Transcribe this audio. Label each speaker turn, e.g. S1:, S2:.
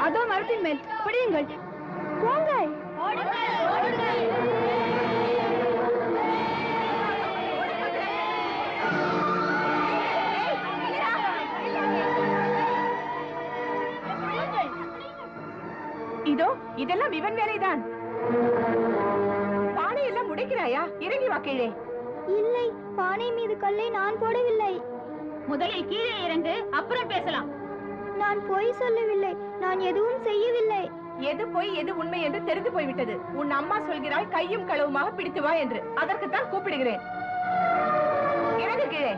S1: அதோ மரத்தின் மேல் பிடியுங்கள். போங்கள்.
S2: இதோ இதெல்லாம் இவன் வேலைதான். பானை எல்லாம் உடைக்கிறாயா? இறங்கி வா கீழே.
S1: இல்லை, பானை மீது கல்லை நான் போடவில்லை.
S3: முதலில் கீழே இறங்கு, அப்புறம் பேசலாம்.
S1: நான் பொய் சொல்லவில்லை, நான் எதுவும் செய்யவில்லை.
S2: எது பொய் எது உண்மை என்று தெரிந்து போய்விட்டது. உன் அம்மா சொல்கிறாள் கையும் களவுமாக பிடித்து வா என்று. அதற்குத்தான் கூப்பிடுகிறேன். இறங்கு கீழே.